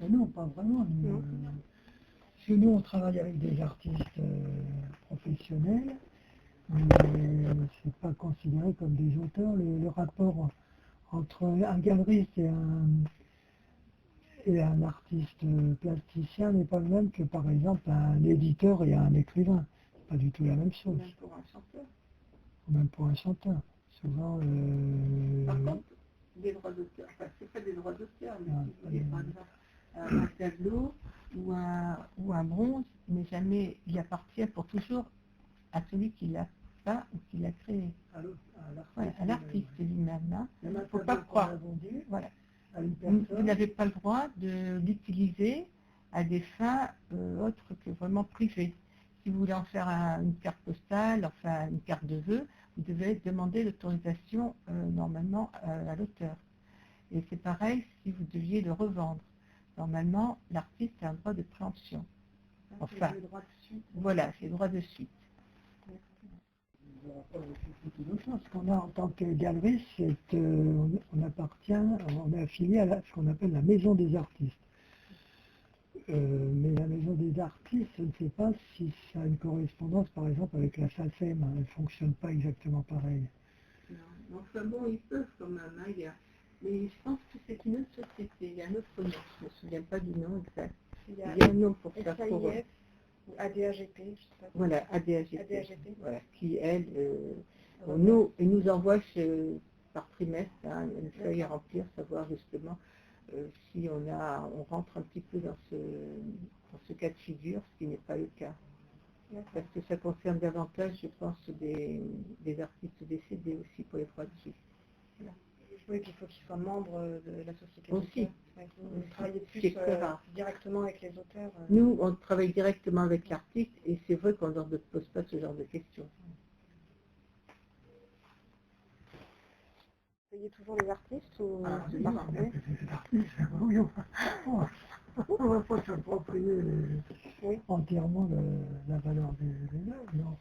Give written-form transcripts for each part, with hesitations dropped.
Mais non, pas vraiment. Parce que nous, on travaille avec des artistes professionnels, mais c'est pas considéré comme des auteurs. Le rapport entre un galeriste et un artiste plasticien n'est pas le même que, par exemple, un éditeur et un écrivain. C'est pas du tout la même chose. Même pour un chanteur. Ou même pour un chanteur. Souvent, Par contre, des droits d'auteur, enfin, c'est pas des droits d'auteur, mais si vous voulez, par exemple, un tableau ou un bronze n'est jamais, il appartient pour toujours à celui qui l'a peint ou qui l'a créé. À l'artiste lui-même. Hein. Il ne faut pas croire. Voilà. Vous n'avez pas le droit de l'utiliser à des fins autres que vraiment privées. Si vous voulez en faire une carte postale, enfin une carte de vœux, vous devez demander l'autorisation normalement à l'auteur. Et c'est pareil si vous deviez le revendre. Normalement, l'artiste a un droit de préemption. Enfin, le droit de suite. Voilà, c'est le droit de suite. C'est une autre chose. Ce qu'on a en tant que galeriste, c'est on appartient, on est affilié à ce qu'on appelle la maison des artistes. Mais la maison des artistes, je ne sais pas si ça a une correspondance, par exemple, avec la SACEM. Elle ne fonctionne pas exactement pareil. Non, enfin bon, ils peuvent quand même. Hein, mais je pense que c'est une autre société. Il y a un autre nom. Je ne me souviens pas du nom exact. Il y a un nom pour ça. Pour ou ADAGP, je ne sais pas. Voilà, ADAGP. ADAGP. Voilà, qui, elle, nous envoie par trimestre une feuille à remplir, savoir justement si on rentre un petit peu dans ce cas de figure, ce qui n'est pas le cas. Parce que ça concerne davantage, je pense, des artistes décédés aussi pour les droits de suite. Voilà. Oui, puis il faut qu'ils soient membres de la société. Aussi. Vous travaillez plus directement avec les auteurs. Nous, on travaille directement avec l'artiste et c'est vrai qu'on ne leur pose pas ce genre de questions. Vous payez toujours les artistes ou Les artistes, oui, on ne va pas s'approprier entièrement la valeur des œuvres, non.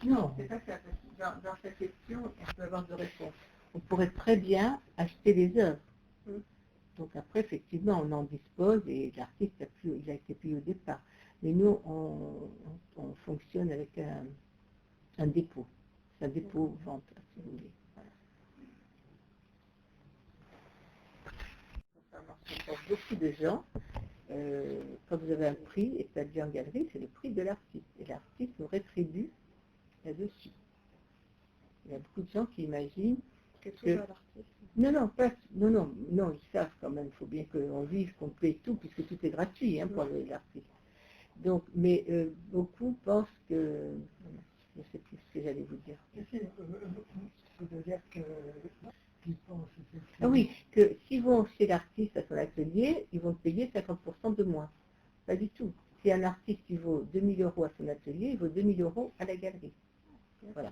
Non, c'est pas ça. Parce que dans cette question, on peut avoir deux réponses. On pourrait très bien acheter les œuvres. Donc après, effectivement, on en dispose et l'artiste il a été payé au départ. Mais nous, on fonctionne avec un dépôt. C'est un dépôt vente, si vous voulez. Voilà. Ça marche pour beaucoup de gens. Quand vous avez un prix établi en galerie, c'est le prix de l'artiste. Et l'artiste nous rétribue là-dessus. Il y a beaucoup de gens qui imaginent que tout va à l'artiste. Non, ils savent quand même, il faut bien qu'on vive, qu'on paye tout, puisque tout est gratuit pour l'artiste. Donc, mais beaucoup pensent que... Je ne sais plus ce que j'allais vous dire. C'est-à-dire que... Ah oui, que s'ils vont chez l'artiste à son atelier, ils vont payer 50% de moins. Pas du tout. Si un artiste il vaut 2 000 € à son atelier, il vaut 2 000 € à la galerie. Voilà.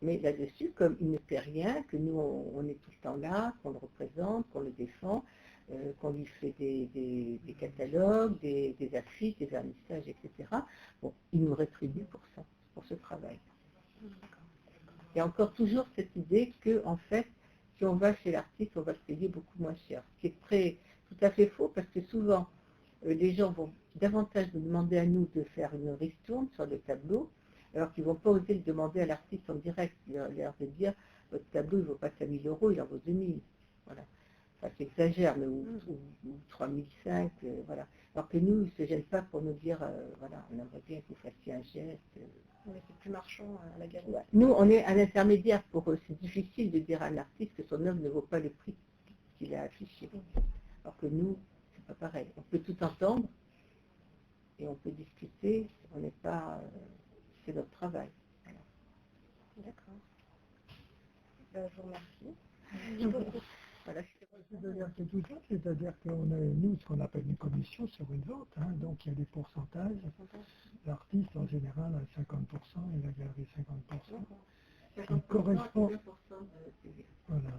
Mais là-dessus, comme il ne paie rien, que nous, on est tout le temps là, qu'on le représente, qu'on le défend, qu'on lui fait des catalogues, des affiches, des vernissages, etc., bon, il nous rétribue pour ça, pour ce travail. Il y a encore toujours cette idée que, en fait, si on va chez l'artiste, on va le payer beaucoup moins cher. Ce qui est tout à fait faux, parce que souvent, les gens vont davantage nous demander à nous de faire une ristourne sur le tableau, alors qu'ils ne vont pas oser le demander à l'artiste en direct, leur de dire votre tableau il ne vaut pas 5 000 €, il en vaut 2 000. Voilà. Enfin, j'exagère, mais ou 3 500, voilà. Alors que nous, ils ne se gênent pas pour nous dire, voilà, on aimerait bien que vous fassiez un geste. Mais c'est plus marchand à la galerie. Ouais. Nous, on est un intermédiaire pour eux. C'est difficile de dire à un artiste que son œuvre ne vaut pas le prix qu'il a affiché. Alors que nous, c'est pas pareil. On peut tout entendre et on peut discuter. On n'est pas... c'est notre travail. Voilà. D'accord. Ben, je vous remercie. Voilà. C'est-à-dire que tout ça, c'est-à-dire qu'on a, nous, ce qu'on appelle une commission sur une vente, donc il y a des pourcentages. L'artiste, en général, a 50% et la galerie 50%. Qui correspond, voilà,